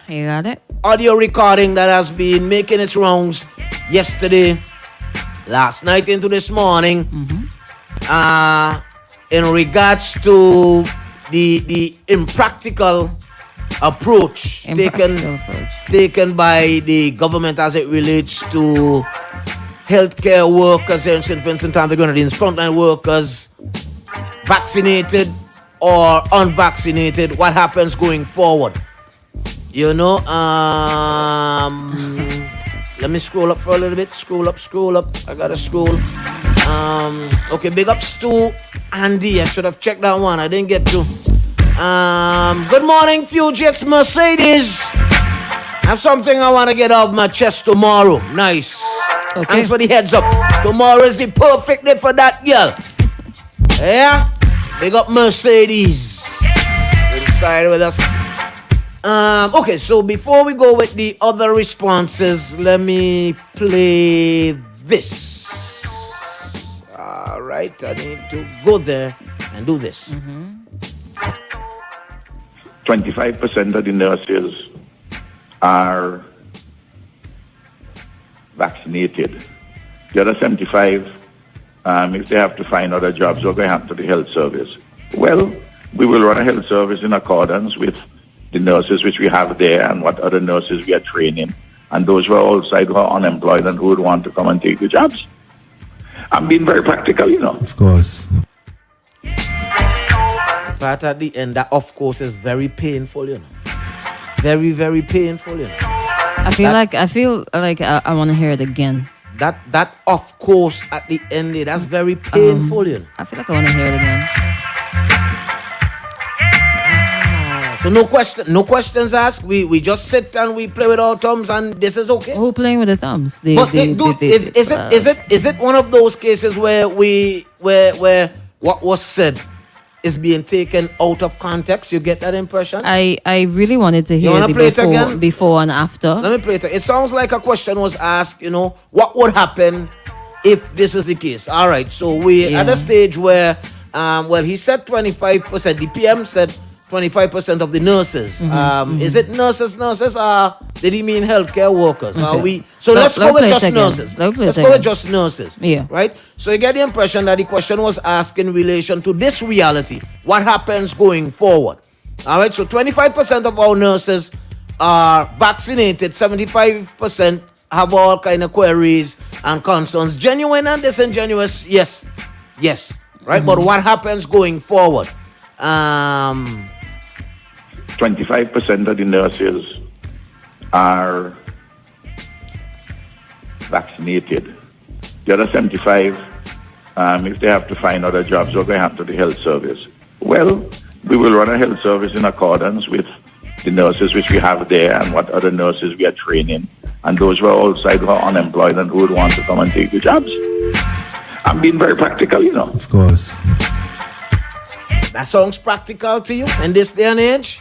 You got it? Audio recording that has been making its rounds yesterday, last night into this morning, in regards to the impractical approach taken by the government as it relates to healthcare workers here in St. Vincent and the Grenadines, frontline workers, vaccinated or unvaccinated, what happens going forward? You know, let me scroll up for a little bit. Scroll up. I gotta scroll. Okay, big ups to Andy. I should have checked that one. I didn't get to. Good morning, Fugitives, Mercedes. I have something I want to get off my chest tomorrow. Nice. Okay. Thanks for the heads up. Tomorrow is the perfect day for that girl. Yeah? Big up Mercedes. Inside with us. Okay, so before we go with the other responses, let me play this. Alright, I need to go there and do this. 25% of the nurses are vaccinated. The other 75, if they have to find other jobs, they're going to have to the health service. Well, we will run a health service in accordance with the nurses which we have there and what other nurses we are training, and those who are outside who are unemployed and who would want to come and take the jobs. I'm being very practical, you know. Of course. Part at the end, that of course is very painful, you know. Very, very painful, you know. I feel like I want to hear it again. That of course at the end, that's very painful, you know. I feel like I want to hear it again. So no questions asked. We just sit and we play with our thumbs and this is okay. Who playing with the thumbs? Is it one of those cases where where what was said is being taken out of context? You get that impression? I really wanted to hear the before and after. Let me play it. It sounds like a question was asked, you know, what would happen if this is the case? All right, so we're at a stage where, he said 25%. The PM said 25% of the nurses. Is it nurses, or did he mean healthcare workers? Okay. Are we? So let's go with just nurses. Let's go with just nurses. Yeah. Right? So you get the impression that the question was asked in relation to this reality. What happens going forward? All right. So 25% of our nurses are vaccinated. 75% have all kind of queries and concerns. Genuine and disingenuous. Yes. Right. But what happens going forward? 25% of the nurses are vaccinated. The other 75, if they have to find other jobs, they're going to have to the health service. Well, we will run a health service in accordance with the nurses which we have there and what other nurses we are training, and those who are outside who are unemployed and who would want to come and take the jobs. I'm being very practical, you know. Of course. That sounds practical to you in this day and age?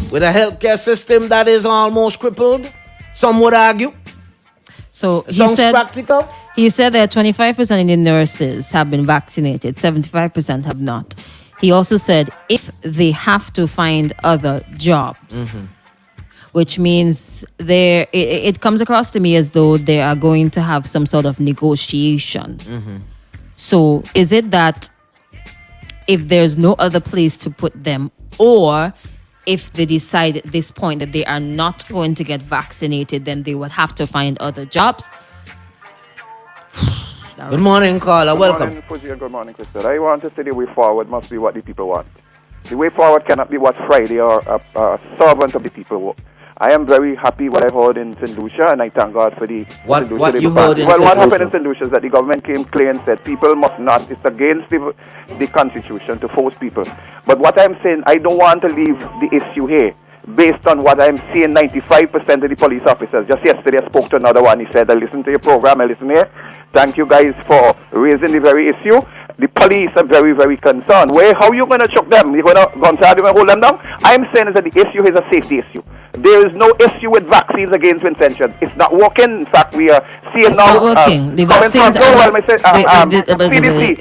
With a healthcare system that is almost crippled, some would argue. So sounds practical? He said that 25% of the nurses have been vaccinated, 75% have not. He also said if they have to find other jobs, which means it comes across to me as though they are going to have some sort of negotiation. So is it that if there's no other place to put them, or if they decide at this point that they are not going to get vaccinated, then they would have to find other jobs? Good morning, caller. Welcome. Good morning, Fuji, good morning, Christal. I want to say the way forward must be what the people want. The way forward cannot be what Friday or a servant of the people want. I am very happy what I heard in St. Lucia, and I thank God for the what St. Lucia. You heard in well, St. what Lucia? happened in St. Lucia is that the government came clear and said people must not, it's against the Constitution to force people. But what I'm saying, I don't want to leave the issue here based on what I'm seeing. 95% of the police officers, just yesterday I spoke to another one, he said, I listened to your program, I listen here. Thank you guys for raising the very issue. The police are very, very concerned. How are you going to choke them? You're going to go inside and hold them down? I'm saying is that the issue is a safety issue. There is no issue with vaccines against infection. It's not working. In fact, we are seeing it's now... Not working. The vaccines CDC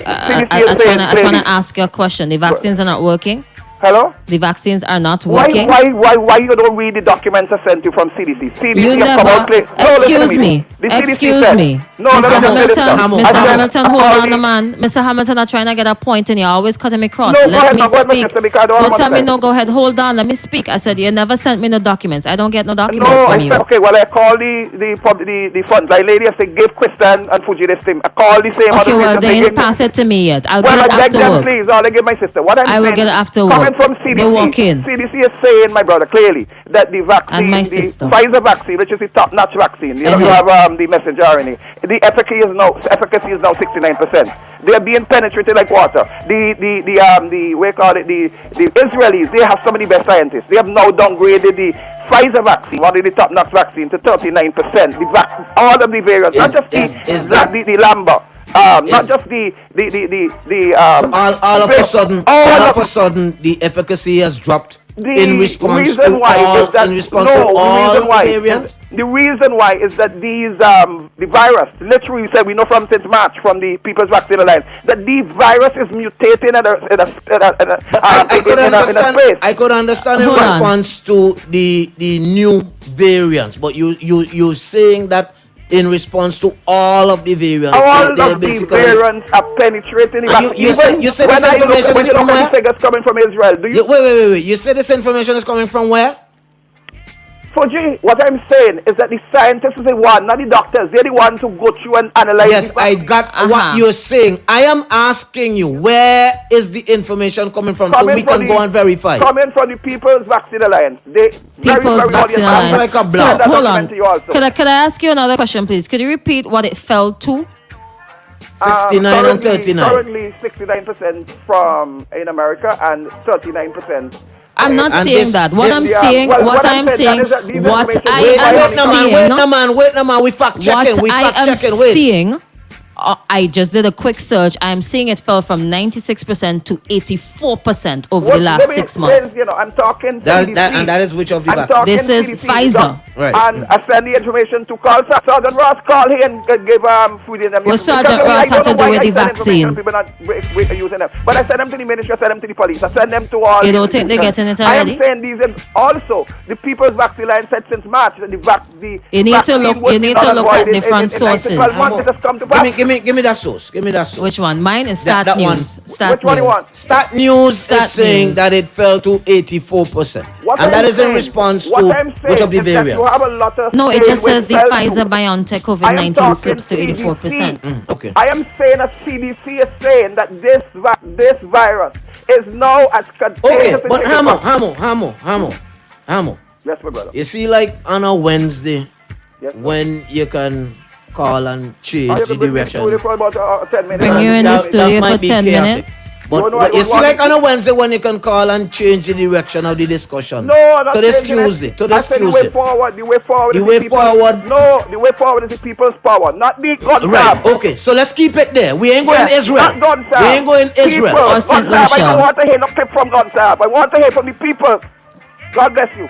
I just want to ask you a question. The vaccines are not working? Hello? The vaccines are not Why working. you don't read the documents I sent you from CDC? CDC You has never. come out clear. No, listen to Excuse me. The CDC Excuse said- me. No, Mr. let me just say this Hamilton. now. Mr. I said, Hamilton, hold all on, the- man. Mr. Hamilton, I'm trying to get a point in. You're always cutting me cross. No, go Let ahead, me now, go ahead, my speak. sister, because I don't Don't want tell to me say. no. Go ahead. Hold on. Let me speak. I said you never sent me no documents. I don't get no documents No, from I you. said, okay, well, I call the frontline lady. I say, give Christal and Fugitive team. I call the same Okay, other well, place, they say, ain't give me- pass it to me yet. I'll Well, get it I beg them, afterward. please. I'll give my sister. What I'm I will saying, get it afterward. coming from CDC, They walk in. CDC is saying, my brother, clearly, that the vaccine, And my the sister. Pfizer vaccine, which is the top-notch vaccine, you know, you Uh-huh. have the messenger RNA, the efficacy is now 69%. They are being penetrated like water. The Israelis, they have some of the best scientists. They have now downgraded the Pfizer vaccine, one of the top-notch vaccine, to 39%. All of the variants, not just the Lambda. Not just the All of a sudden, the efficacy has dropped in response to all the variants. The reason why is that these the virus, literally said, we know from since March from the People's Vaccine Alliance that the virus is mutating in a space. I could understand in Hold on. response to the new variants, but you're saying that in response to all of the variants, All they're of the basically variants are penetrating. And you said this information when is you from look where? at the figures coming from Israel, do you? Wait. You said this information is coming from where? Fuji, what I'm saying is that the scientists is the one, not the doctors. They're the ones who go through and analyze. Yes, I got what you're saying. I am asking you, where is the information coming from so we can go and verify? Coming from the People's Vaccine Alliance. People's Vaccine Alliance. Sounds like a So blog. hold on. Could I ask you another question, please? Could you repeat what it fell to? 69 and 39. Currently 69% from in America and 39%. I'm not And saying this- that. What this- I'm yeah, saying, well, what what I'm I'm saying saying, is that these what information- I Wait am no man. We fact checking. what We I fact am checking. Wait. seeing, I just did a quick search. I'm seeing it fell from 96% to 84% over the last 6 months. You know, I'm talking And that is which of the I'm vaccines? talking This is CDC, Pfizer. Right. And I send the information to call Sergeant Ross. Call here and give food in them. What Sergeant Ross had to do with the vaccine? People not using them, but I send them to the ministry. I send them to the police. I send them to all. You don't think they're getting it already? I am saying these also the People's Vaccine Line said since March that the You need to vaccine look- would you be need to null and look at void in different 12 months. sources. It has come to pass. Give me that source. Give me that source. Which one? Mine is That Stat one. News. Stat Which one you News. want? Stat News Stat is saying News. that it fell to 84%. What And that I'm is in saying- response what to I'm which saying of the is that you variants? have a lot of No, it states just which says the fell to- Pfizer BioNTech I am COVID-19 talking slips to 84%. Okay. I am saying that CDC is saying that this virus is now as contagious. Okay, as but it is. Hamo. Yes, my brother. You see, like on a Wednesday, Yes, sir. when you can call and change I have the to bring this direction. studio for about 10 minutes. Bring you in the That studio might for be 10 chaotic. minutes. But No, I you don't see, want like it. on a Wednesday, when you can call and change the direction of the discussion. No, not to this changing it. Tuesday. To I this said Tuesday. The way forward. The way forward. The is way people- forward- No, the way forward is the people's power, not the gun Right. grab. Okay. So let's keep it there. We ain't going Yes, Israel. not gun We ain't going Israel. People, Or St. gun grab. I Lucia. don't want to hear no clip from gun grab. I want to hear from the people. God bless you.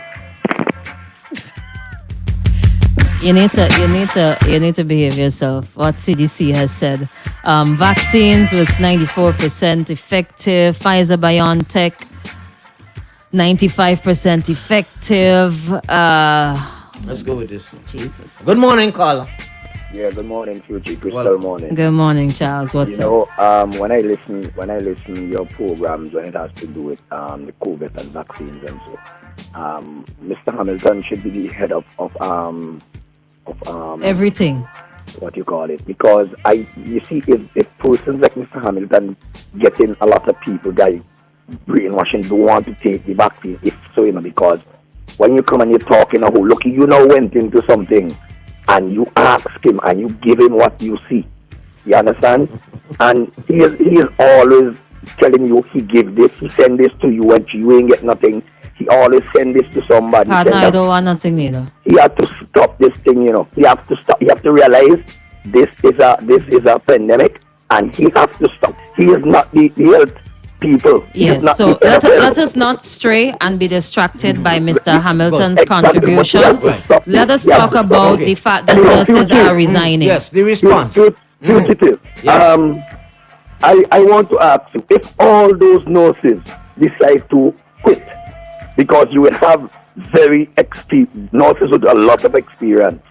You need to behave yourself. What CDC has said. Vaccines was 94% effective. Pfizer BioNTech 95% effective. Let's go with this. Jesus. Good morning, caller. Yeah, good morning, Fuji. Crystal Well, morning. Good morning, Charles. What's You up? know, when I listen your programs when it has to do with the COVID and vaccines and so, Mr. Hamilton should be the head of Everything. what you call it, because you see if persons like Mr. Hamilton getting a lot of people guys brainwashing don't want to take the vaccine, if so, because when you come and you're talking a whole look, you now went into something and you ask him and you give him what you see. You understand? And he is always telling you he give this, he send this to you and you ain't get nothing. He always send this to somebody. Partner, I don't want nothing neither. He have to stop this thing, He have to stop. He have to realize this is a pandemic, and he have to stop. He is not the health people. He is Yes, not so the let us not stray and be distracted by Mr. Hamilton's Exactly. contribution. Right. Let us Yeah. talk about Okay. the fact that nurses are resigning. Yes, the response. Fugitive. Yeah. I want to ask you, if all those nurses decide to quit because you will have very nurses with a lot of experience.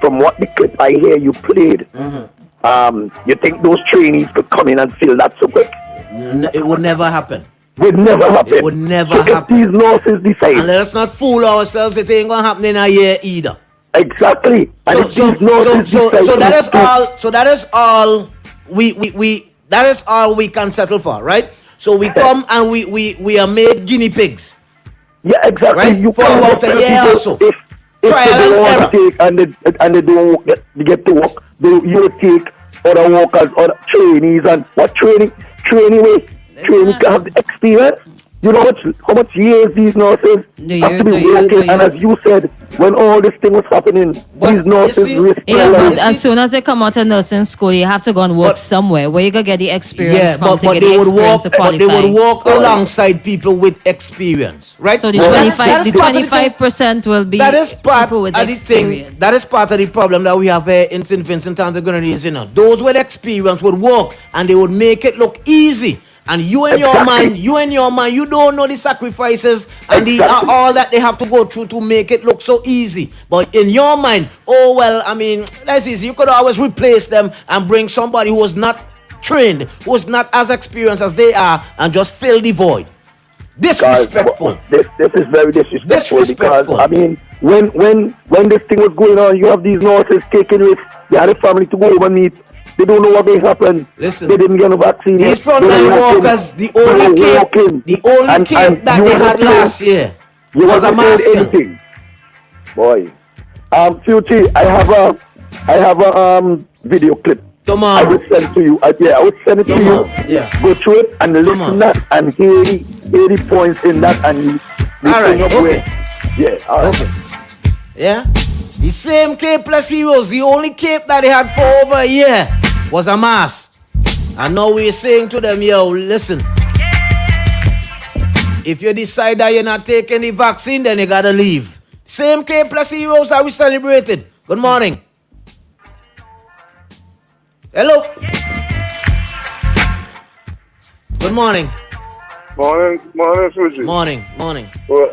From what the clip I hear you played, you think those trainees could come in and fill that so quick? It would never happen. Would never happen. It would never so happen. If these nurses decide, and let us not fool ourselves. It ain't gonna happen in a year either. Exactly. So that is all. So that is all. That is all we can settle for, right? So we come and we are made guinea pigs. Yeah, exactly. Right? You for about a year or so. If trial and error. And they don't get to work, you take other workers, other trainees, and what training can have the experience. You know how much years these nurses have to be working, and as you said, when all this thing was happening, these nurses risk their lives. But as soon as they come out of nursing school, you have to go and work somewhere where you can get the experience from to get the experience to qualify. But they would walk alongside people with experience, right? So the 25% will be that is part people with of the experience. thing. That is part of the problem that we have here in St. Vincent and the Grenadines. You know, those with experience would work and they would make it look easy. And you and your man, you don't know the sacrifices and all that they have to go through to make it look so easy. But in your mind, oh well, I mean, that's easy. You could always replace them and bring somebody who was not trained, who was not as experienced as they are, and just fill the void. Disrespectful. This is very disrespectful. Because I mean, when this thing was going on, you have these nurses taking risks. They had a family to go over and meet. They don't know what may happen. Listen, they didn't get a vaccine. These frontline workers, the only cape that they had last year was a mask. Boy, Future, I have a video clip. Tomorrow. I will send it to you. I will send it to you. Yeah. Go through it and listen that and hear the points in that and all right. Okay. Yeah. All right. Okay. Yeah. The same Cape plus heroes, the only cape that they had for over a year was a mask. And now we're saying to them, yo, listen. If you decide that you're not taking the vaccine, then you gotta leave. Same Cape plus heroes that we celebrated. Good morning. Hello. Good morning. Morning, Fuji. Morning. Well,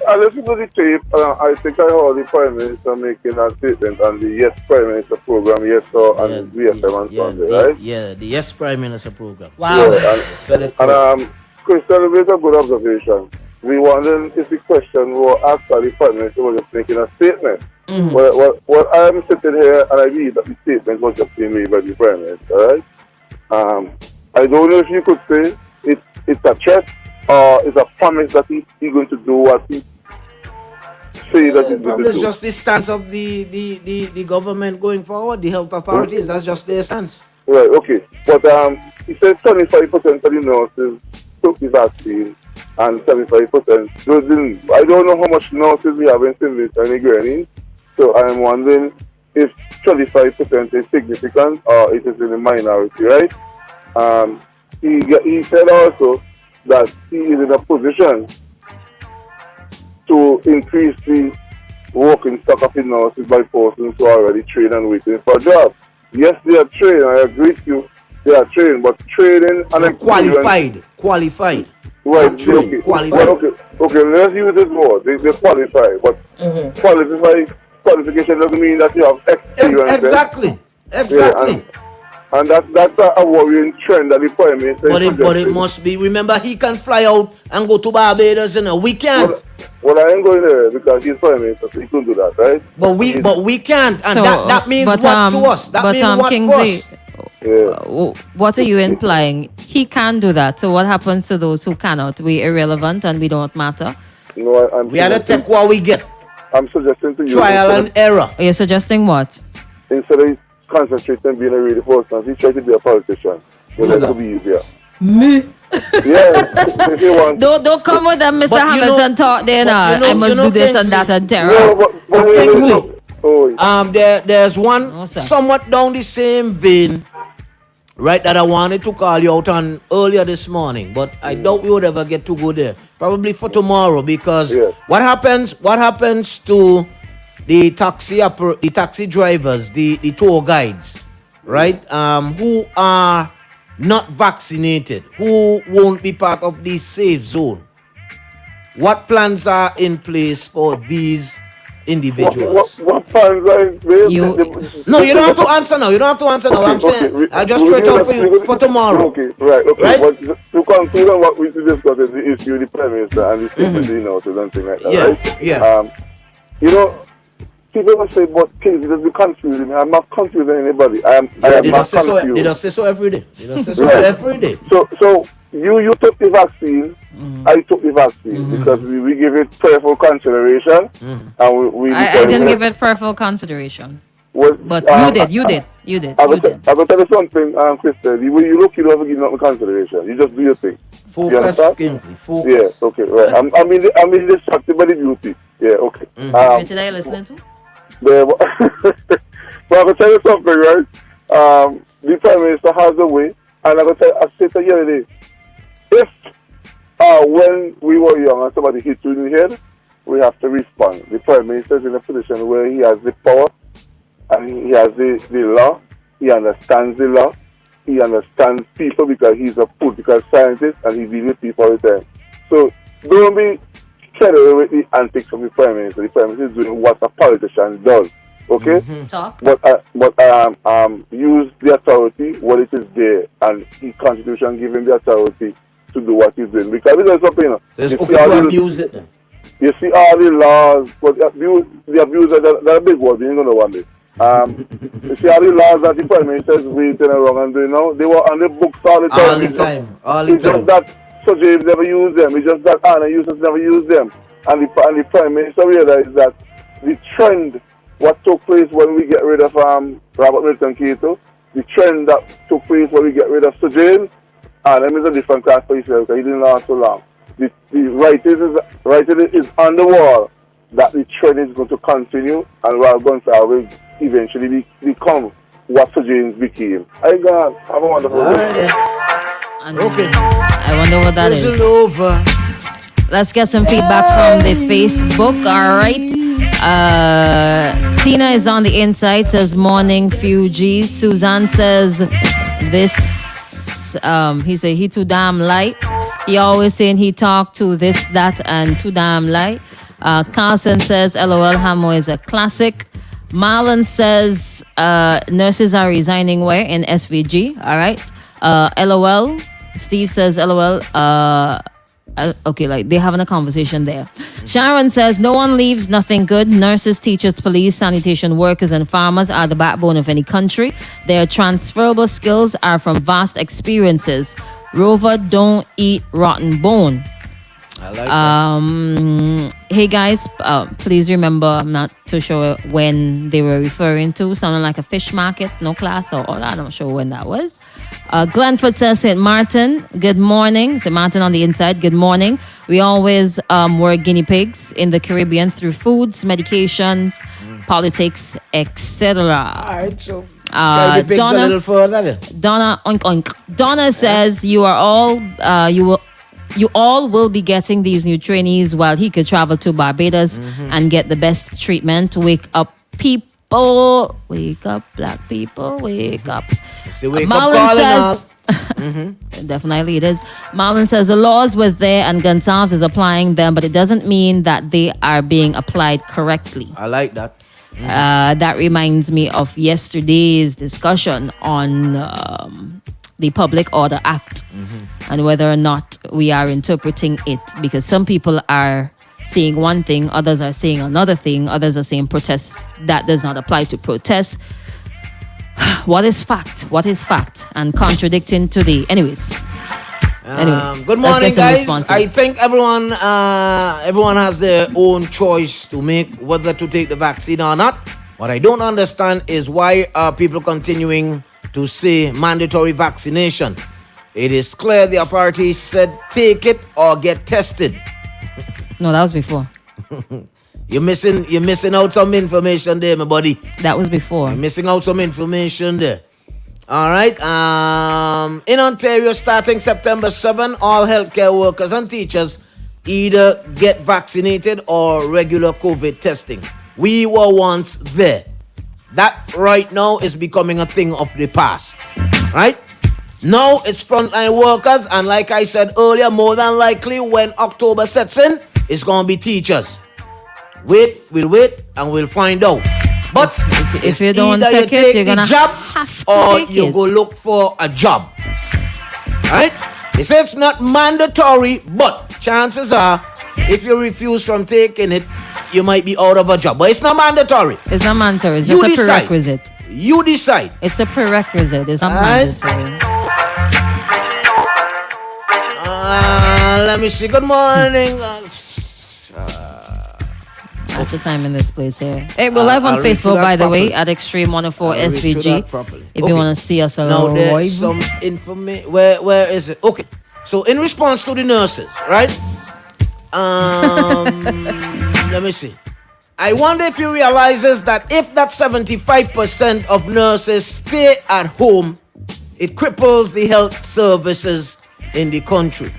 I listened to the tape. I think I heard the Prime Minister making a statement on the Yes Prime Minister program, and VFM on Sunday, right? Yeah, the Yes Prime Minister program. Wow. Yeah, and Christal made a good observation. We wondering if the question was asked by the Prime Minister was just making a statement. Mm-hmm. Well, I'm sitting here and I read that the statement was just being made by the Prime Minister, right? I don't know if you could say it's a threat or it's a promise that he's going to do what he say that he's going to do. It's just the stance of the government going forward, the health authorities. That's just their stance. Right, okay. But he said 25% of the nurses took the vaccine and 75% didn't. I don't know how much nurses we have in St. Vincent and the Grenadines, so I'm wondering if 25% is significant or it is in the minority, right? He said also that he is in a position to increase the working stock of the nurses by persons who are already trained and waiting for a job. Yes, they are trained. I agree with you. They are trained, but training and qualified. Right. Okay. Qualified. Okay. Let's use this word. They qualify, but qualification doesn't mean that you have experience. Exactly. Yeah, and that's a worrying trend that the Prime Minister But it must be. Remember, he can fly out and go to Barbados, we can't. Well, I ain't going there because he's Prime Minister, so he couldn't do that, right? But we can't, and So, that means what to us? That means what Kingsley, to us? what are you implying? He can do that. So what happens to those who cannot? We irrelevant and we don't matter. No, we had to take what we get. I'm suggesting to you trial and error. Are you suggesting what? Instead of concentrating on being a really person, he tried to be a politician. It's to be easier. Me? Yeah. If you want. Don't come with them, Mr. Hamilton talk there now. I must do this and that and terror. There's one somewhat down the same vein, right, that I wanted to call you out on earlier this morning, but I doubt we would ever get to go there. Probably for tomorrow, because what happens to the taxi drivers, the tour guides, right, who are not vaccinated, who won't be part of the safe zone, what plans are in place for these individuals? What plans are in place? No, you don't have to answer now. You don't have to answer now. I'm saying I'll just straight out for you for tomorrow. Okay, right. Right? But to conclude on what we discussed is the issue of the Prime Minister and the statement, and things like that, right? Yeah. People will say, but things just be confusing. I'm not confusing anybody. I am not confused. They don't say so every day. Every day. So you took the vaccine. I took the vaccine because we give it prayerful consideration, and we I didn't give it prayerful consideration. But you did. I will tell you something, Christal. When you look, you don't have to give nothing consideration. You just do your thing. Focus. Yeah. Okay. Right. I'm distracted by the beauty. Yeah. Okay. Which are you listening to? But I will tell you something, right? The Prime Minister has a way, and I said to you the other day, if when we were young and somebody hit you in the head, we have to respond. The Prime Minister is in a position where he has the power and he has the law. He understands the law. He understands people because he's a political scientist and he deals with people all the time. So don't be carried away with the antics of the Prime Minister. The Prime Minister is doing what a politician does. Okay? Talk. But use the authority when it is there, and the Constitution gives him the authority to do what he's doing. Because there's something, so it's okay to abuse it. You see all the laws, but the abuse are a big word. You ain't gonna know one day. You see all the laws that the Prime Minister is waiting around and doing now. They were on the books all the time. All the time. Just that Sir James never used them. It's just that Anna Eustace never used them. And the Prime Minister realized that the trend, what took place when we get rid of Robert Milton Cato, the trend that took place when we get rid of Sir James, and them is a different class for himself because he didn't last so long. The writing is on the wall that the trend is going to continue, and we are going to will eventually become what Sir James became. Have a wonderful day. Okay. I wonder what that is. Over. Let's get some feedback from the Facebook. All right. Tina is on the inside, says morning Fugees. Suzanne says this. He say he too damn light. He always saying he talk to this, that, and too damn light. Carlson says LOL Hamo is a classic. Marlon says nurses are resigning where in SVG. All right. LOL. Steve says LOL. Okay, like they're having a conversation there. Sharon says no one leaves nothing good. Nurses, teachers, police, sanitation workers, and farmers are the backbone of any country. Their transferable skills are from vast experiences. Rover don't eat rotten bone. I like that. Hey guys, please remember, I'm not too sure when they were referring to. Sounding like a fish market, no class or all. I'm not sure when that was. Glenford says St. Martin, good morning. St. Martin on the inside, good morning. We always were guinea pigs in the Caribbean through foods, medications, politics, etc. All right, so Donna, a little further then. Donna, oink, oink. Donna says you all will be getting these new trainees while he could travel to Barbados and get the best treatment. Wake up, people. Wake up, black people. Wake up. See, wake up calling says, definitely it is. Marlon says the laws were there and Gonsalves is applying them, but it doesn't mean that they are being applied correctly. I like that. That reminds me of yesterday's discussion on the Public Order Act and whether or not we are interpreting it, because some people are saying one thing, others are saying another thing, others are saying protest that does not apply to protests. What is fact? What is fact? And contradicting to the anyways. Good morning, guys. Responses. I think everyone has their own choice to make whether to take the vaccine or not. What I don't understand is why are people continuing to say mandatory vaccination. It is clear the authorities said take it or get tested. No, that was before. You're missing out some information there, my buddy. That was before. You're missing out some information there. All right. In Ontario, starting September 7, all healthcare workers and teachers either get vaccinated or regular COVID testing. We were once there. That right now is becoming a thing of the past. Right? Now it's frontline workers, and like I said earlier, more than likely when October sets in, it's going to be teachers. We'll wait, and we'll find out. But if you don't either take it, you're the gonna job have to or take you it. go look for a job. Right? They say it's not mandatory, but chances are, if you refuse from taking it, you might be out of a job. But it's not mandatory. It's not mandatory. It's You just a decide. prerequisite. You decide. It's a prerequisite. It's not Alright. mandatory. Let me see. Good morning. What's your time in this place here? Hey, we're live on I'll read through Facebook, that by the way, properly. at Extreme 104 I'll read through SVG. that properly. If Okay. you want to see us Now live. there's some information. Where is it? Okay. So in response to the nurses, right? Let me see. I wonder if he realizes that if that 75% of nurses stay at home, it cripples the health services in the country.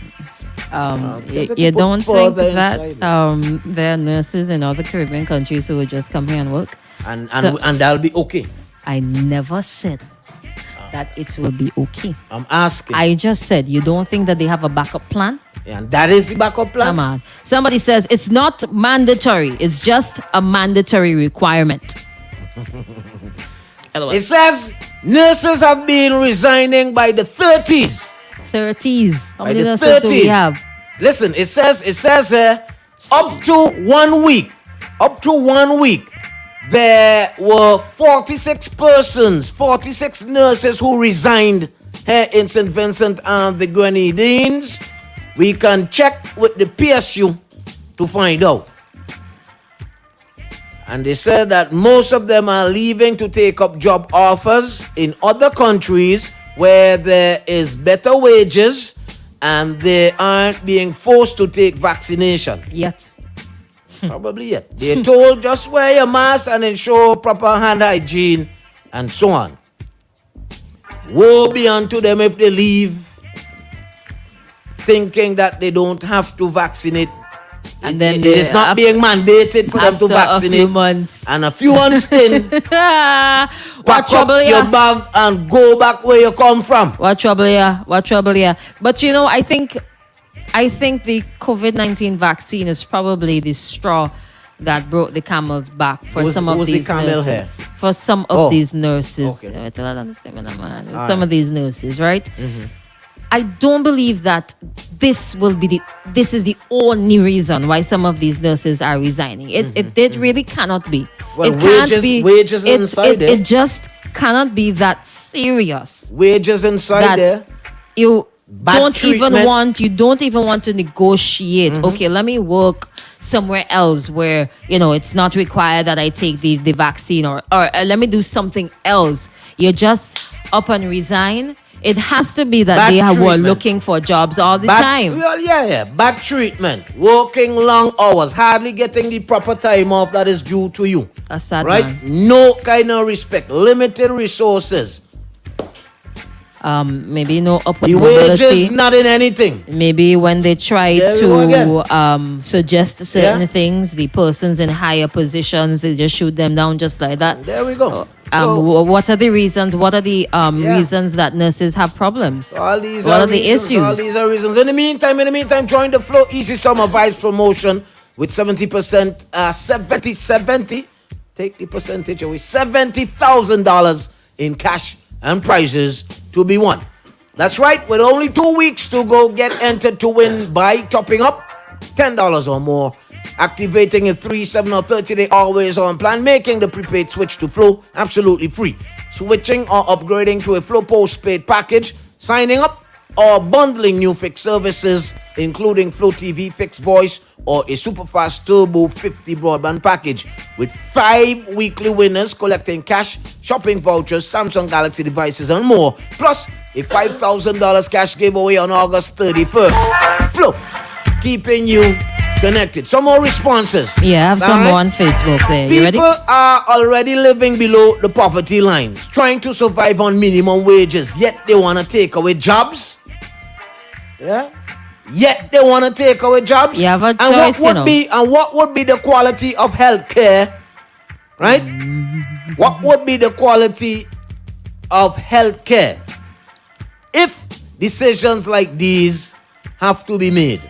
You don't think further that inside there are nurses in other Caribbean countries who would just come here and work? And So- that'll be okay. I never said that it will be okay. I'm asking. I just said, you don't think that they have a backup plan? And that is the backup plan. Come on. Somebody says it's not mandatory. It's just a mandatory requirement. It says nurses have been resigning by the 30s. 30s. How By many the nurses do we 30s. have? Listen, it says up to 1 week. Up to 1 week. There were 46 nurses who resigned here in St. Vincent and the Grenadines. We can check with the PSU to find out. And they said that most of them are leaving to take up job offers in other countries where there is better wages and they aren't being forced to take vaccination. Yet. Probably yet. They're told just wear your mask and ensure proper hand hygiene and so on. Woe be unto them if they leave thinking that they don't have to vaccinate. And then it's not being mandated for them to after vaccinate. a few months. And a few months in, What pack trouble up your ya? bag and go back where you come from. What trouble ya? What trouble ya? But you know, I think the COVID-19 vaccine is probably the straw that broke the camel's back for some of who's the these camel nurses. here? For some of Oh. these nurses. Okay. Wait, I don't understand, man. Some of these nurses, right? I don't believe that this is the only reason why some of these nurses are resigning. It really cannot be. Well, it can't wages inside there. It just cannot be that serious. Wages inside That there. you Bad don't treatment. even want to negotiate. Okay, let me work somewhere else where it's not required that I take the vaccine or let me do something else. You just up and resign. It has to be that Bad they were treatment. looking for jobs all the time. Well, yeah. Bad treatment. Working long hours. Hardly getting the proper time off that is due to you. That's sad, Right? man. No kind of respect. Limited resources. Maybe no upward The mobility. wages not in anything. Maybe when they try There we go to suggest certain Yeah. things, the persons in higher positions, they just shoot them down just like that. There we go. What are the reasons? What are the reasons that nurses have problems? All these What are are the reasons, issues? All these are reasons. In the meantime, join the Flow Easy Summer Vibes promotion with 70%, 70. Take the percentage away. $70,000 in cash and prizes to be won. That's right. With only 2 weeks to go, get entered to win by topping up $10 or more, activating a 3, 7, or 30-day always-on plan, making the prepaid switch to Flow absolutely free. Switching or upgrading to a Flow postpaid package, signing up or bundling new fixed services, including Flow TV, fixed voice, or a superfast turbo 50 broadband package, with 5 weekly winners collecting cash, shopping vouchers, Samsung Galaxy devices, and more, plus a $5,000 cash giveaway on August 31st. Flow, keeping you connected. Some more responses. Yeah, I have some All more right? on Facebook there. You ready? People are already living below the poverty lines, trying to survive on minimum wages, yet they want to take away jobs. Yeah? Yet they want to take away jobs. You have a and choice, what would be the quality of healthcare? Right? What would be the quality of healthcare if decisions like these have to be made?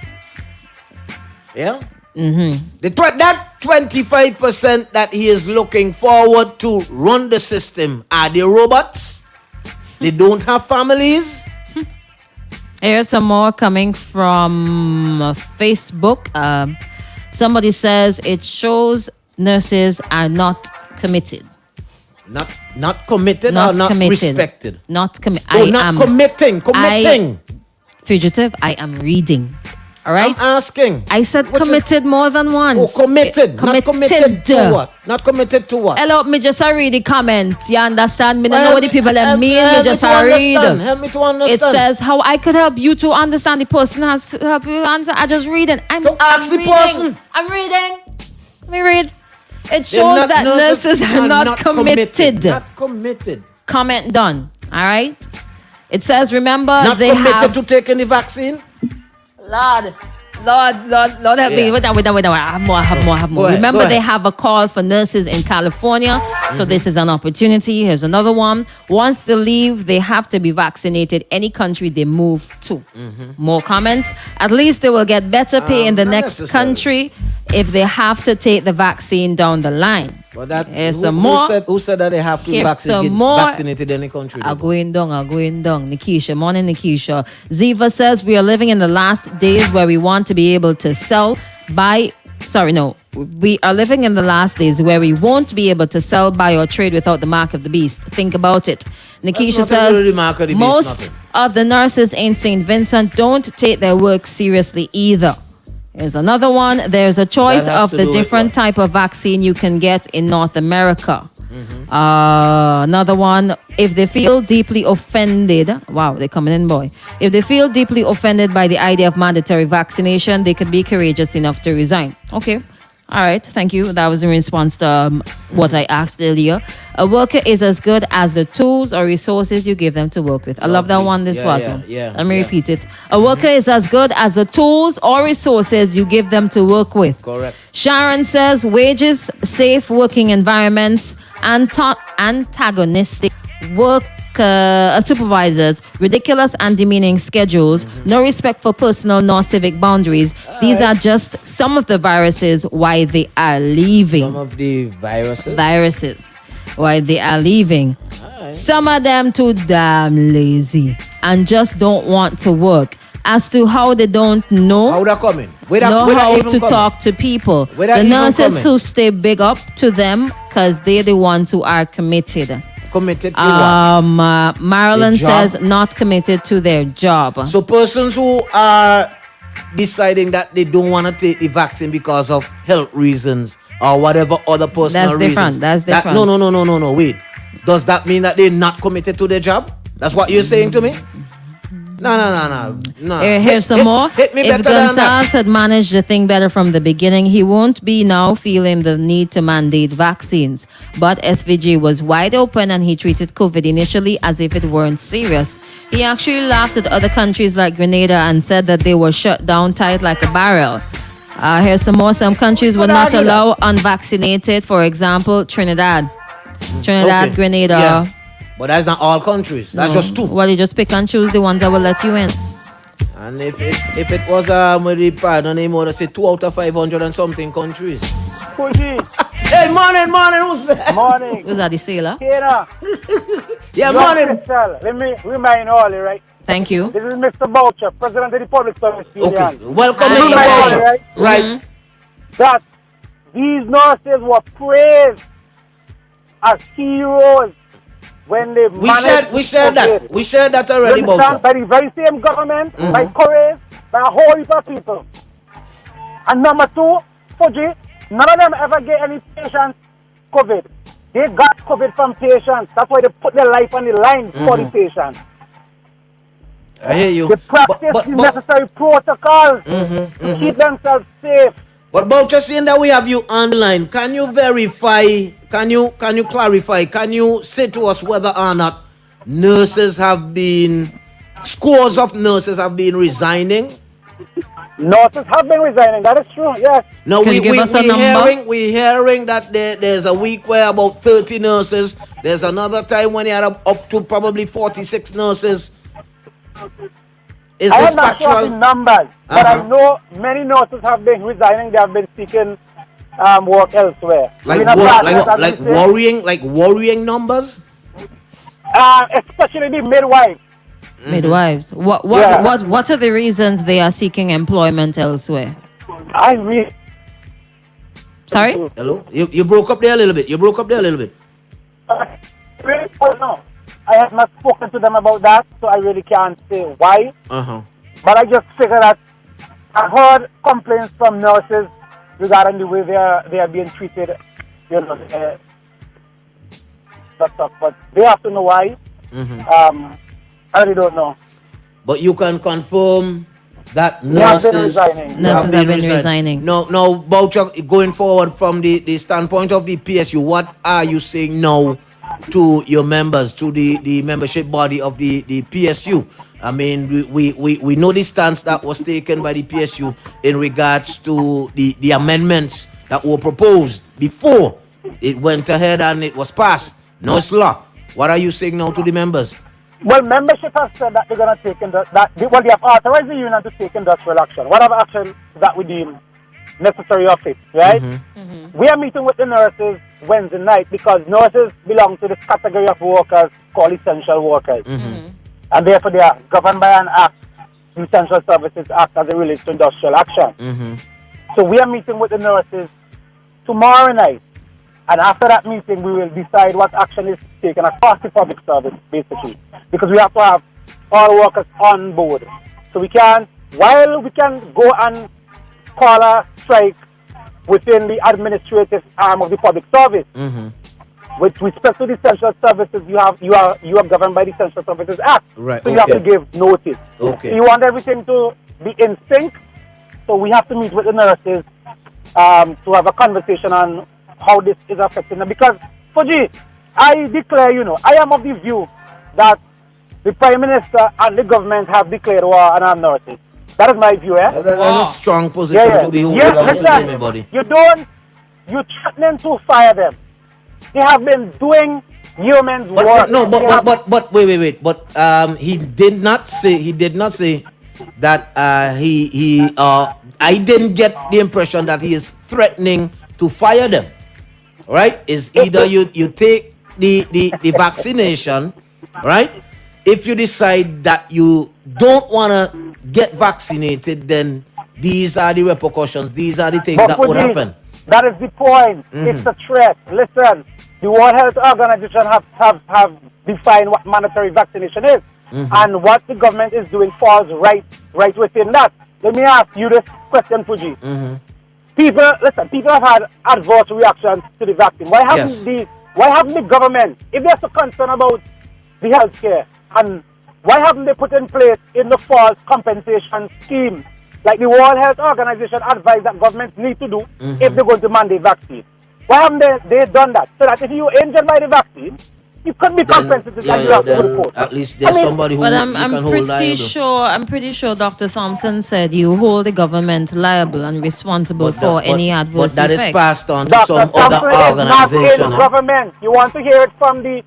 Yeah? That 25% that he is looking forward to run the system, are they robots? They don't have families? Here's some more coming from Facebook. Somebody says it shows nurses are not committed. Not committed or not committed. respected? Not committed. Oh, not committing. Fugitive, I am reading. All right? I'm asking. I said committed more than once. Oh, committed. Not committed to what? Not committed to what? Hello, me just read the comments. You understand? Me don't know what the people mean. Me just read. Help me to understand. It says how I could help you to understand. The person has to help you answer. I just read it. I'm ask the reading. person. I'm reading. Let me read. It shows that nurses are not committed. Not committed. Comment done. All right. It says, remember, Not they committed have to taking the vaccine. Lord, help me. Wait. I have more. Remember, they have a call for nurses in California. So this is an opportunity. Here's another one. Once they leave, they have to be vaccinated any country they move to. More comments. At least they will get better pay in the next country if they have to take the vaccine down the line. But Here's some more. Who said that they have to get vaccinated in any country? I'm going down. Nikisha. Morning, Nikisha. Ziva says we are living in the last days where we want to be able to we are living in the last days where we won't be able to sell, buy, or trade without the mark of the beast. Think about it. Nikisha says most of the nurses in St. Vincent don't take their work seriously either. Here's another one. There's a choice of the different type of vaccine you can get in North America. Another one. If they feel deeply offended, wow, they're coming in, boy. If they feel deeply offended by the idea of mandatory vaccination, they could be courageous enough to resign. Okay. All right. Thank you. That was in response to what I asked earlier. A worker is as good as the tools or resources you give them to work with. I love that one. This was. Let me repeat it. A worker is as good as the tools or resources you give them to work with. Correct. Sharon says wages, safe working environments, antagonistic work supervisors, ridiculous and demeaning schedules, no respect for personal nor civic boundaries. These are just some of the viruses why they are leaving. Some of the viruses? Viruses why they are leaving. Some of them too damn lazy and just don't want to work. As to how they don't know how coming? How to talk to people. The nurses who stay big up to them because they're the ones who are committed. Committed to what? Marilyn says not committed to their job. So persons who are deciding that they don't want to take the vaccine because of health reasons or whatever other personal reasons. That's different. No. Wait. Does that mean that they're not committed to their job? That's what you're saying to me? No. Here's some more. Hit me if better than that. Gonzalez had managed the thing better from the beginning, he won't be now feeling the need to mandate vaccines. But SVG was wide open and he treated COVID initially as if it weren't serious. He actually laughed at other countries like Grenada and said that they were shut down tight like a barrel. Here's some more. Some countries would not allow unvaccinated. For example, Trinidad, Grenada. Yeah. But that's not all countries. That's just two. Well, you just pick and choose the ones that will let you in. And if it was with the pardon name, I would say 2 out of 500 and something countries. Hey, morning, who's there? Morning. Who's that, the sailor? Kira. Yeah, morning. Christal, let me remind all, right? Thank you. This is Mr. Boucher, President of the Public Service Union. Okay, welcome, Hi. Mr. Boucher. Right. That these nurses were praised as heroes when they We shared that already, Boucher. by the very same government, by courage, by a whole heap of people. And number two, Fuji, none of them ever get any patients COVID. They got COVID from patients. That's why they put their life on the line for the patients. I hear you. They practice the necessary protocols to keep themselves safe. But Boucher, saying that we have you online, can you verify, can you clarify, can you say to us whether or not scores of nurses have been resigning? Nurses have been resigning, that is true, yes. No, we're hearing that there's a week where about 30 nurses, there's another time when you had up to probably 46 nurses. Is I this am not sure of the factual? numbers, but I Uh-huh. know many nurses have been resigning. They have been seeking work elsewhere. Like We're not what? bad, as Like we say. worrying numbers? Especially the midwives. Midwives. Yeah. What are the reasons they are seeking employment elsewhere? I really. Sorry? Hello? You broke up there a little bit. Really don't know. I have not spoken to them about that, so I really can't say why. Uh-huh. But I just figure that I've heard complaints from nurses regarding the way they are being treated, you know, that stuff. But they have to know why. I really don't know. But you can confirm that They have been nurses resigning. Nurses have been resigning. No, Boucher, going forward from the standpoint of the PSU, what are you saying now to your members, to the membership body of the PSU? I mean, we know the stance that was taken by the PSU in regards to the amendments that were proposed before it went ahead and it was passed. Now it's law. What are you saying now to the members? Well, membership has said that they're going to take they have authorized the union to take industrial action. Whatever action that we deem necessary of it, right? We are meeting with the nurses Wednesday night because nurses belong to this category of workers called essential workers. And therefore they are governed by an act, the Essential Services Act, as it relates to industrial action. So we are meeting with the nurses tomorrow night. And after that meeting, we will decide what action is taken across the public service, basically. Because we have to have all workers on board. So while we can go and call a strike within the administrative arm of the public service, with respect to the essential services, you are governed by the Essential Services Act. Right, So you have to give notice. Okay. So you want everything to be in sync, so we have to meet with the nurses to have a conversation on how this is affecting them. Because, Fuji, I declare, I am of the view that the Prime Minister and the government have declared war on our nurses. That is my view, That's a strong position to be holding Yes, on to, listen, everybody. you're threatening to fire them. They have been doing yeoman's work. But wait. But he did not say that I didn't get the impression that he is threatening to fire them. Right? Is either you take the vaccination, right? If you decide that you don't want to get vaccinated, then these are the repercussions. These are the things that would happen. That is the point. It's a threat. Listen, the World Health Organization have defined what mandatory vaccination is, and what the government is doing falls right within that. Let me ask you this question, Fuji. People have had adverse reactions to the vaccine. Why haven't the government, if they're so concerned about the healthcare, and why haven't they put in place in the false compensation scheme, like the World Health Organization advised that governments need to do if they're going to mandate vaccine? Why haven't they done that? So that if you're injured by the vaccine, you could be compensated and you have to report. At least there's somebody who But you can hold liable. I'm pretty sure Dr. Thompson said you hold the government liable and responsible for any adverse But that effects. is passed on to Dr. some Thompson other is not organization. in government. You want to hear it from the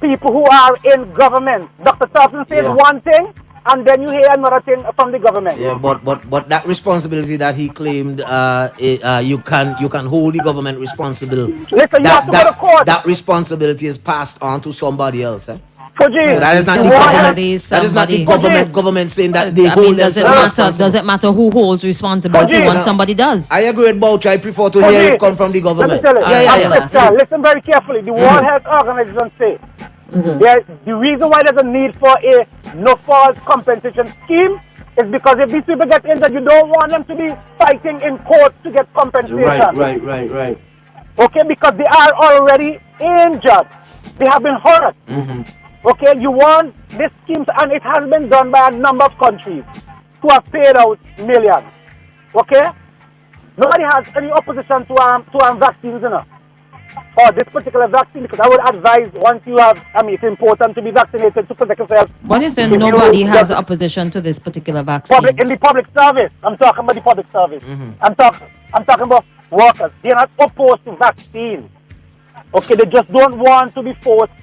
people who are in government. Dr. Thompson says one thing, and then you hear another thing from the government. Yeah, but that responsibility that he claimed, you can hold the government responsible. Listen, you have to go to court. That responsibility is passed on to somebody else. Fuji, That is not the you want- government. That is not the government saying that they hold themselves does it matter who holds responsibility Fuji. once somebody does? I agree with Boucher. I prefer to Fuji, hear it come from the Let me government. tell you. Yeah. Listen very carefully. The World Health Organization say the reason why there's a need for a no-fault compensation scheme is because if these people get injured, you don't want them to be fighting in court to get compensation. Right. Okay, because they are already injured. They have been hurt. Okay, you want this scheme, and it has been done by a number of countries who have paid out millions. Okay? Nobody has any opposition to vaccines, or this particular vaccine, because I would advise once you have, it's important to be vaccinated to protect yourself. When you say nobody has opposition to this particular vaccine, In the public service, I'm talking about the public service. I'm talking about workers. They're not opposed to vaccine. Okay, they just don't want to be forced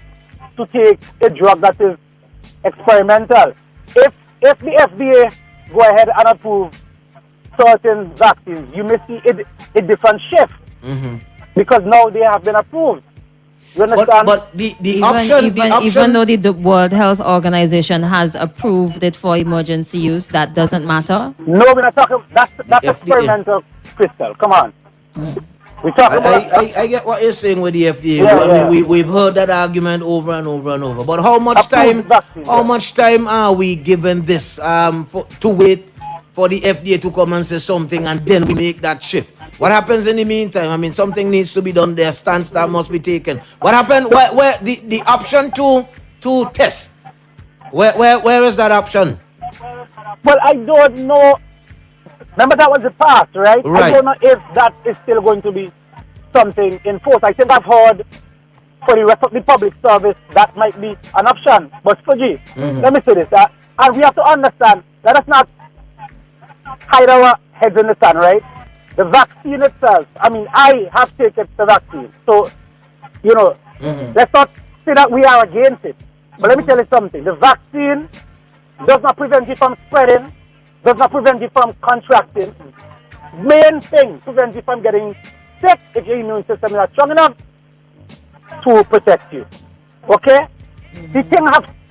to take a drug that is experimental. If if the FDA go ahead and approve certain vaccines, you may see a different shift because now they have been approved. You understand? But the option, even though the World Health Organization has approved it for emergency use, that doesn't matter. No, we're not talking. That's experimental, Crystal. Come on. We talk about. I get what you're saying with the FDA. Yeah, I mean, we've heard that argument over and over and over. But how much time are we given this to wait for the FDA to come and say something and then we make that shift? What happens in the meantime? I mean, something needs to be done. There are stance that must be taken. What happened? Where the option to test? Where is that option? Well, I don't know. Remember that was the past, right? Right. I don't know if that is still going to be something in force. I think I've heard for the rest of the public service that might be an option. But Fuji, let me say this, and we have to understand, let us not hide our heads in the sand, right? The vaccine itself, I mean, I have taken the vaccine. So, you know, let's not say that we are against it. But let me tell you something. The vaccine does not prevent you from spreading, does not prevent you from contracting. Main thing prevents you from getting sick if your immune system is not strong enough to protect you. Okay?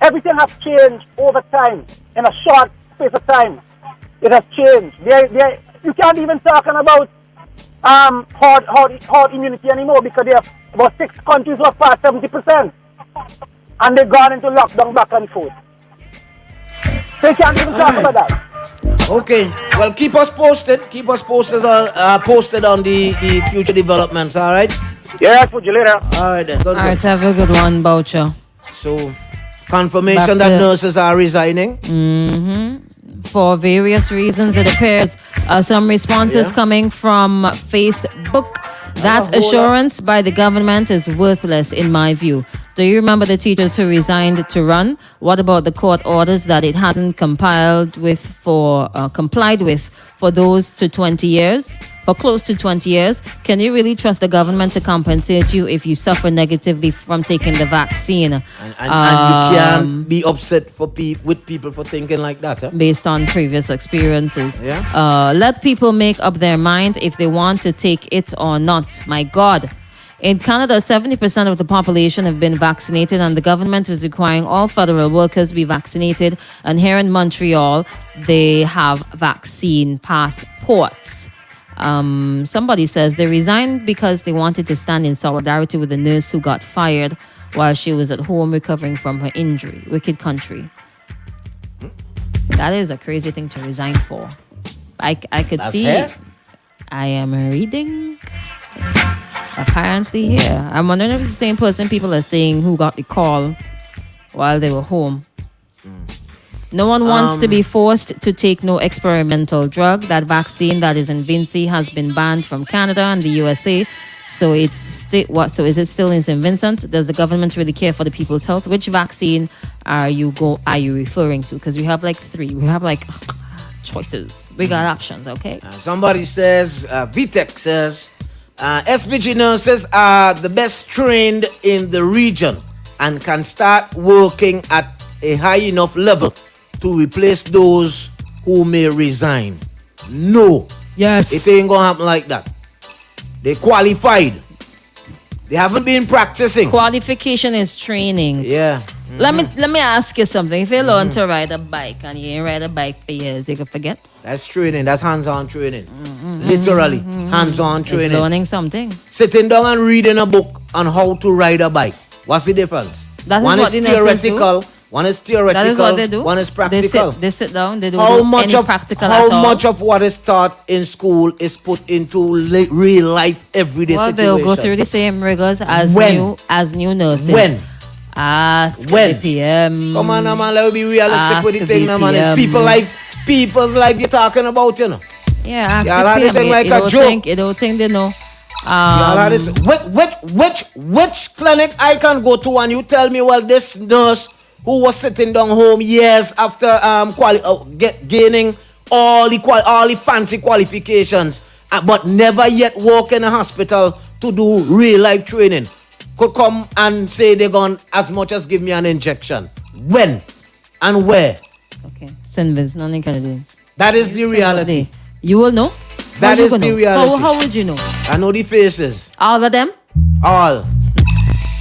Everything has changed over time, in a short space of time. It has changed. You can't even talk about herd immunity anymore because there are about 6 countries who have passed 70%. And they've gone into lockdown back and forth. So you can't even talk about that. Okay. Well, keep us posted. Keep us posted on the future developments, all right? Yeah, for you later. All right, then. All right, have a good one, Boucher. So, confirmation that nurses are resigning. For various reasons, it appears some responses coming from Facebook. That assurance by the government is worthless in my view. Do you remember the teachers who resigned to run? What about the court orders that it hasn't complied with for those to 20 years? For close to 20 years, can you really trust the government to compensate you if you suffer negatively from taking the vaccine? And you can't be upset with people for thinking like that, huh? Based on previous experiences. Yeah. Let people make up their mind if they want to take it or not. My God. In Canada, 70% of the population have been vaccinated, and the government is requiring all federal workers be vaccinated. And here in Montreal, they have vaccine passports. Somebody says they resigned because they wanted to stand in solidarity with the nurse who got fired while she was at home recovering from her injury. Wicked country. That is a crazy thing to resign for. I could see. Hair? I am reading. Apparently here. I'm wondering if it's the same person people are saying who got the call while they were home. No one wants to be forced to take no experimental drug. That vaccine that is in Vinci has been banned from Canada and the USA. So is it still in St. Vincent? Does the government really care for the people's health? Which vaccine are you referring to? Because we have like 3. We have like choices. We got options, okay? Somebody says, VTech says, SPG nurses are the best trained in the region and can start working at a high enough level to replace those who may resign. No. Yes. It ain't gonna happen like that. They qualified. They haven't been practicing. Qualification is training. Yeah. Let me ask you something. If you learn to ride a bike and you ain't ride a bike for years, you can forget. That's training. That's hands-on training. Literally, hands-on training. It's learning something. Sitting down and reading a book on how to ride a bike. What's the difference? One is theoretical. One is theoretical. That is what they do. One is practical. They sit down. They do How any practical how at all. much of what is taught in school is put into real life everyday situation? They'll go through the same rigors as new nurses. When? Ask When? the PM. Come on, man. Let's be realistic Ask with the the thing, man. VPM. It's people's life you're talking about, you know. Yeah, ask Y'all the had this PM. thing like a joke. You don't think they know. Y'all had this. Which clinic I can go to and you tell me, well, this nurse who was sitting down home years after gaining all the fancy qualifications, but never yet work in a hospital to do real life training, could come and say they're gonna as much as give me an injection. When and where? Okay. St. Vincent and the Grenadines. That is the reality. You will know? That is the reality. How would you know? I know the faces. All of them? All.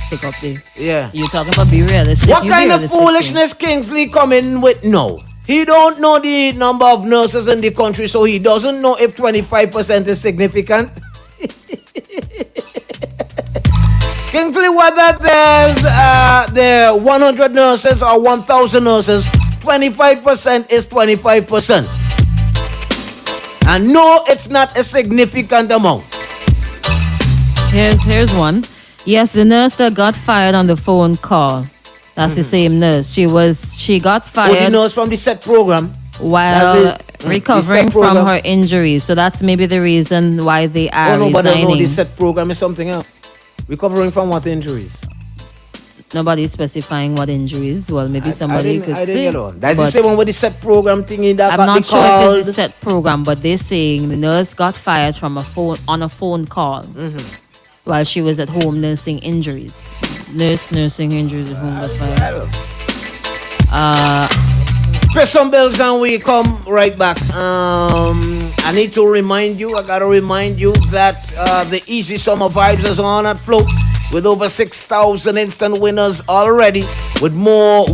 Stick up there. Yeah. You talking about be realistic. What You kind be of realistic, foolishness Kingsley coming with now? He don't know the number of nurses in the country, so he doesn't know if 25% is significant. Kingsley, whether there are 100 nurses or 1,000 nurses, 25% is 25%. And no, it's not a significant amount. Here's one. Yes, the nurse that got fired on the phone call. That's the same nurse. She got Oh, the fired nurse from the set program. while recovering set from program. her injuries. So that's maybe the reason why they are Oh, no, but I know resigning. the set program is something else. Recovering from what injuries? Nobody's specifying what injuries. Well, maybe somebody could I didn't say. get on. That's the But same one with the set program thingy that I'm got not the sure call. if it's a set program, but they're saying the nurse got fired from a phone call while she was at home nursing injuries. Nursing injuries at home got fired. Pay some bills and we come right back. I need to remind you, I gotta remind you that the Easy Summer Vibes is on at Float with over 6,000 instant winners already. Win more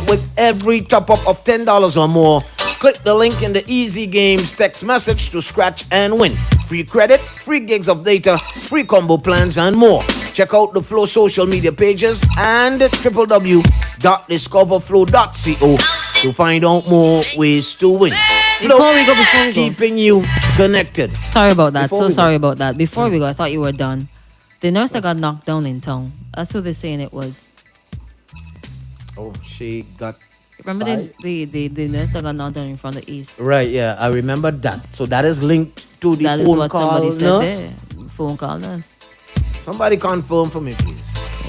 with every top up of $10 or more. Click the link in the Easy Games text message to scratch and win. Free credit, free gigs of data, free combo plans, and more. Check out the Flow social media pages and www.discoverflow.co to find out more ways to win. Before we go. Keeping you connected. Sorry about that. Before we go. Sorry about that. Before we go, I thought you were done. The nurse that got knocked down in town. That's what they're saying it was. Oh, she got... Remember the nurse that got knocked down in front of the East? Right, yeah, I remember that. So that is linked to the That is phone what call somebody said nurse? there. Phone call nurse. Somebody confirm for me, please.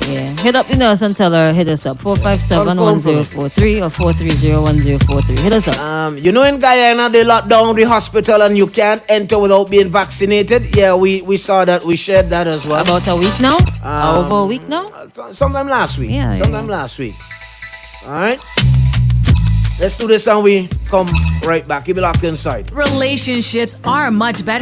Yeah. Hit up the nurse and tell her, hit us up. 457-1043 or 430-1043. Hit us up. You know in Guyana, they locked down the hospital and you can't enter without being vaccinated. Yeah, we saw that. We shared that as well. About a week now? Over a week now? Sometime last week. Yeah, Sometime last week. All right. Let's do this and we come right back. Keep it locked inside. Relationships are much better